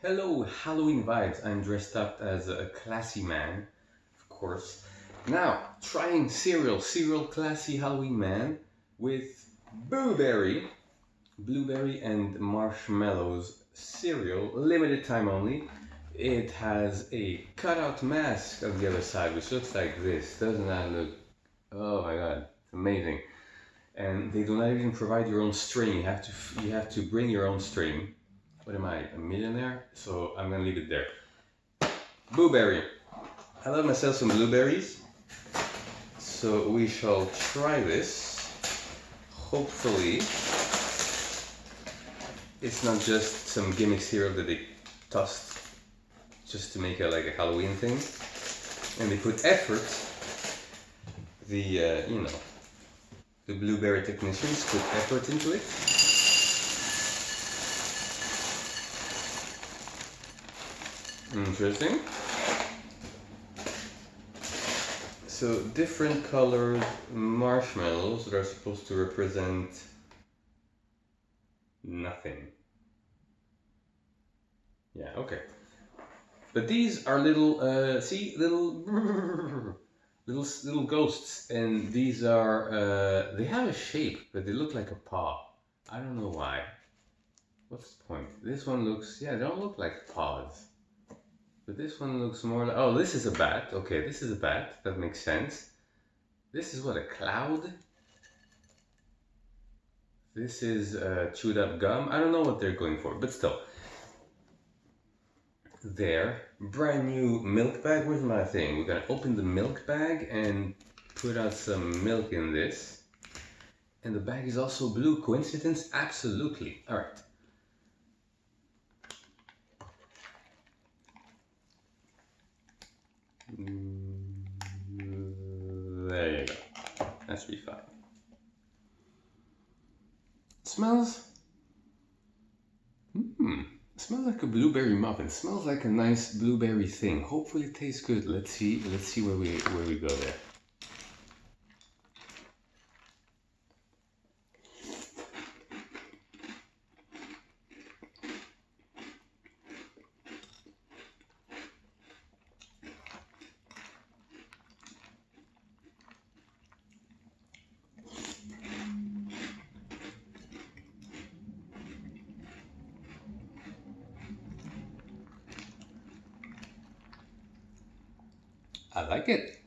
Hello, Halloween vibes. I'm dressed up as a classy man, of course. Now, trying cereal classy Halloween man with blueberry and marshmallows cereal, limited time only. It has a cutout mask on the other side, which looks like this. Doesn't that look? Oh my god, it's amazing. And they do not even provide your own string. You have to bring your own string. What am I, a millionaire? So I'm gonna leave it there. Blueberry. I love myself some blueberries. So we shall try this. Hopefully, it's not just some gimmick cereal that they tossed just to make it like a Halloween thing. And they put effort. The blueberry technicians put effort into it. Interesting. So different colored marshmallows that are supposed to represent nothing. Yeah, okay. But these are little, little ghosts, and these are, they have a shape, but they look like a paw. I don't know why. What's the point? This one looks, yeah, they don't look like paws. But this one looks more like, oh, this is a bat. Okay, this is a bat. That makes sense. This is what, a cloud? This is chewed up gum. I don't know what they're going for, but still. There, brand new milk bag. Where's my thing? We're gonna open the milk bag and put out some milk in this. And the bag is also blue. Coincidence? Absolutely. All right. There you go. That should be fine. Smells. Smells like a blueberry muffin. Smells like a nice blueberry thing. Hopefully it tastes good. Let's see where we go there. I like it.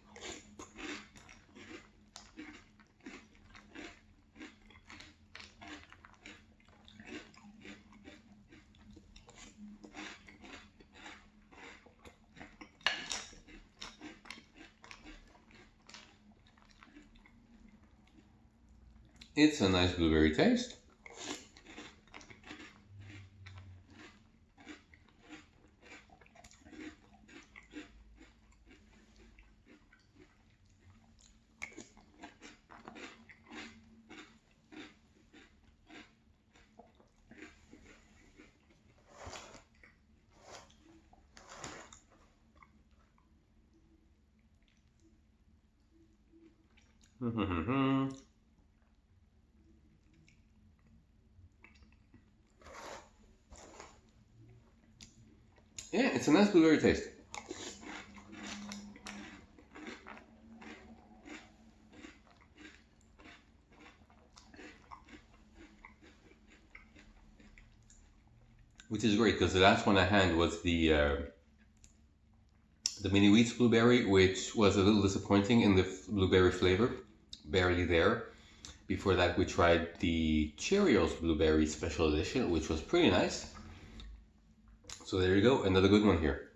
It's a nice blueberry taste. Yeah, it's a nice blueberry taste. Which is great because the last one I had was the mini wheats blueberry, which was a little disappointing in the blueberry flavor, barely there. Before that, we tried the Cheerios blueberry special edition, which was pretty nice. So there you go, another good one here.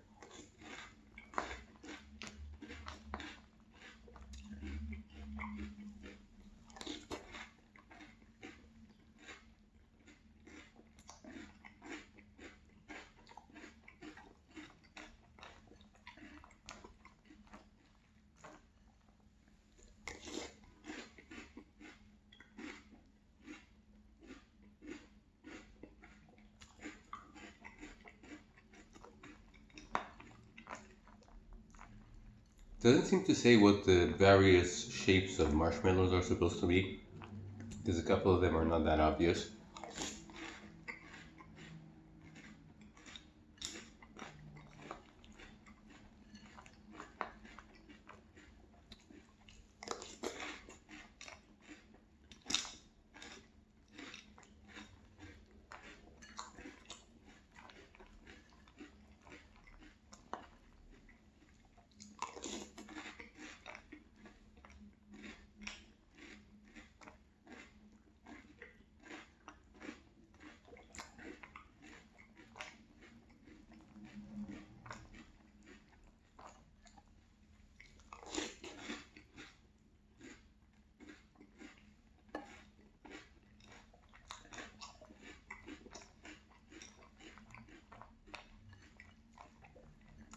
Doesn't seem to say what the various shapes of marshmallows are supposed to be, because a couple of them are not that obvious.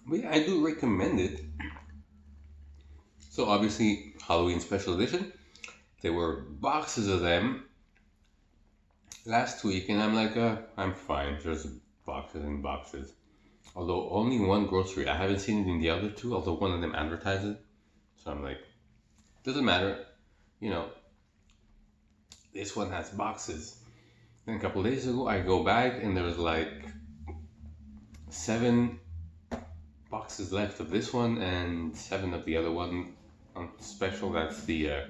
But yeah, I do recommend it. So obviously, Halloween special edition. There were boxes of them last week, and I'm like, I'm fine. There's boxes and boxes. Although only one grocery, I haven't seen it in the other two. Although one of them advertised it, so I'm like, doesn't matter. You know, this one has boxes. Then a couple days ago, I go back and there's like 7 boxes left of this one and 7 of the other one on special. That's the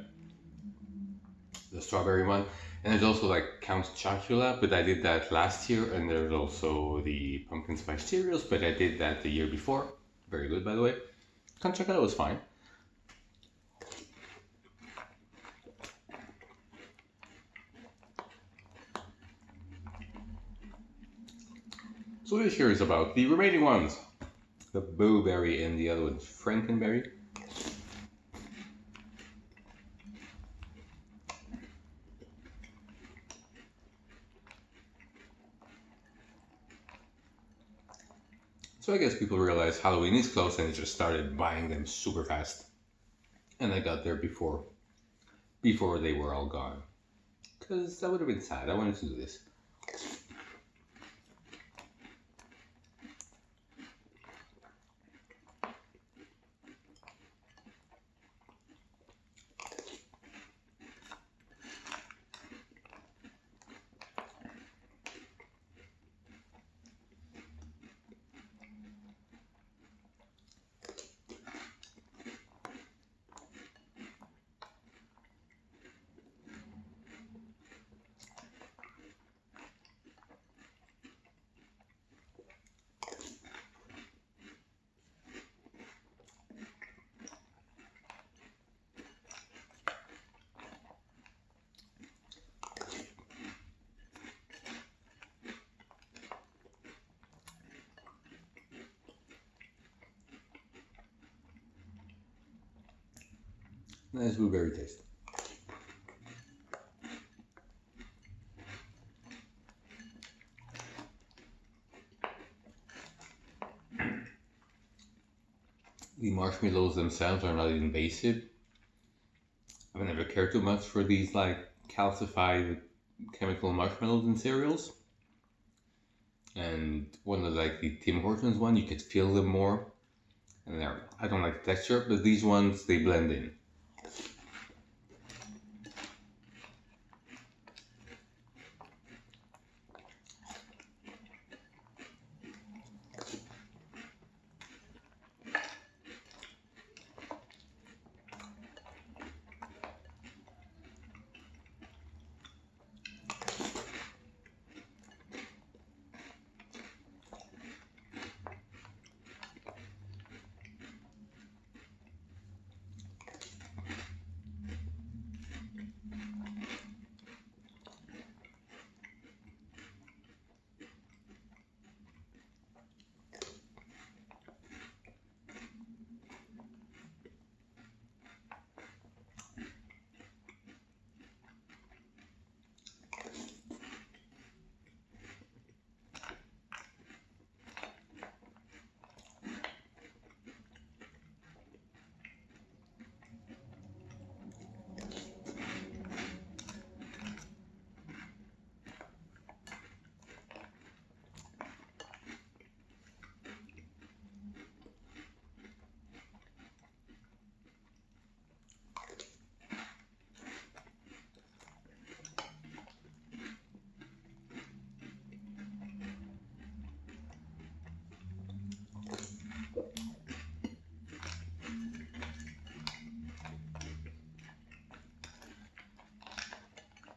strawberry one. And there's also like Count Chocula, but I did that last year. And there's also the pumpkin spice Cheerios, but I did that the year before. Very good, by the way. Count Chocula was fine. So this year is about the remaining ones. The Blueberry and the other one's Frankenberry. So I guess people realized Halloween is close and they just started buying them super fast. And I got there before they were all gone. Because that would have been sad. I wanted to do this. Nice blueberry taste. The marshmallows themselves are not invasive. I've never cared too much for these like calcified chemical marshmallows in cereals. And one of like the Tim Hortons one, you could feel them more. And I don't like the texture, but these ones they blend in.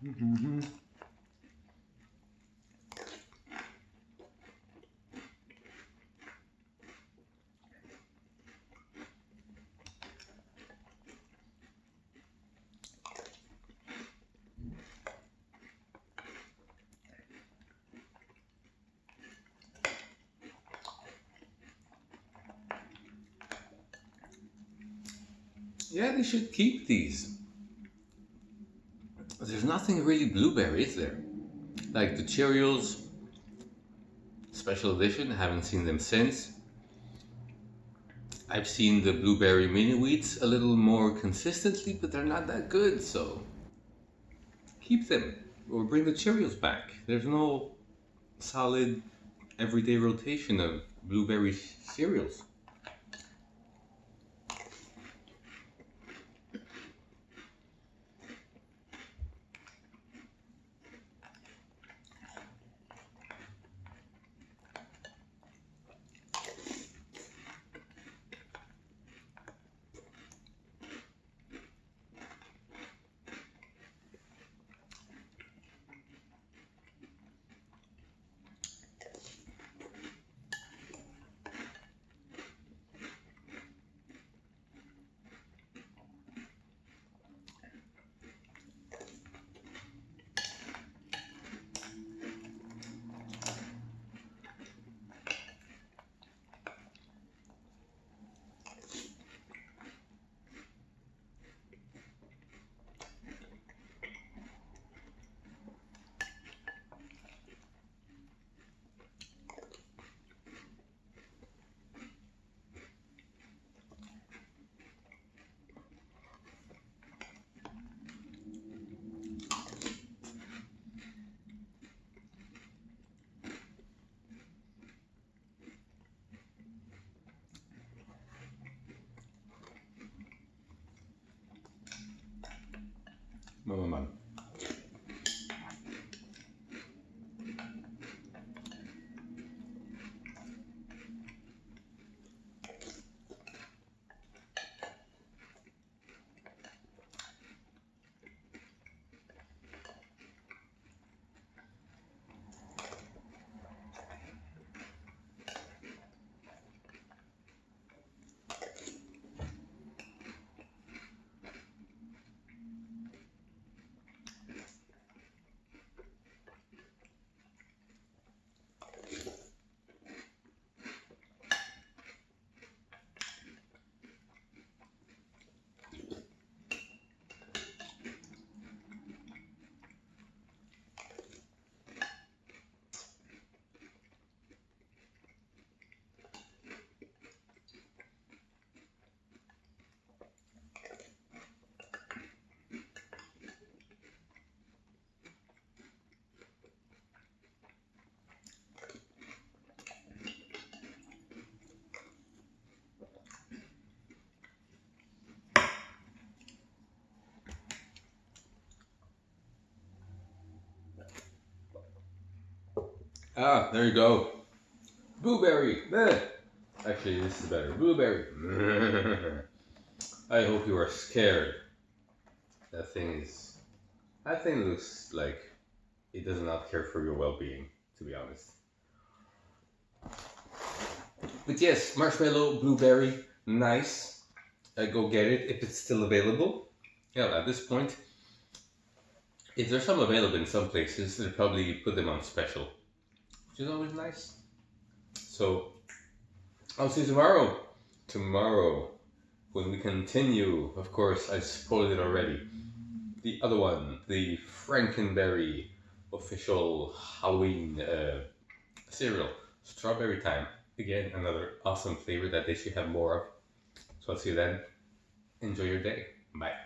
Mm-hmm. Yeah, they should keep these. There's nothing really blueberry, is there? Like the Cheerios special edition, I haven't seen them since. I've seen the blueberry mini wheats a little more consistently, but they're not that good, so keep them or bring the Cheerios back. There's no solid everyday rotation of blueberry cereals. Man. Ah, there you go. Blueberry. Meh. Actually, this is better. Blueberry. I hope you are scared. That thing is. That thing looks like it does not care for your well-being, to be honest. But yes, marshmallow, blueberry, nice. Go get it if it's still available. Yeah, at this point, if there's some available in some places, they'll probably put them on special, which is always nice. So, I'll see you tomorrow. Tomorrow, when we continue, of course, I spoiled it already. The other one, the Frankenberry official Halloween cereal, strawberry time. Again, another awesome flavor that they should have more of. So I'll see you then. Enjoy your day. Bye.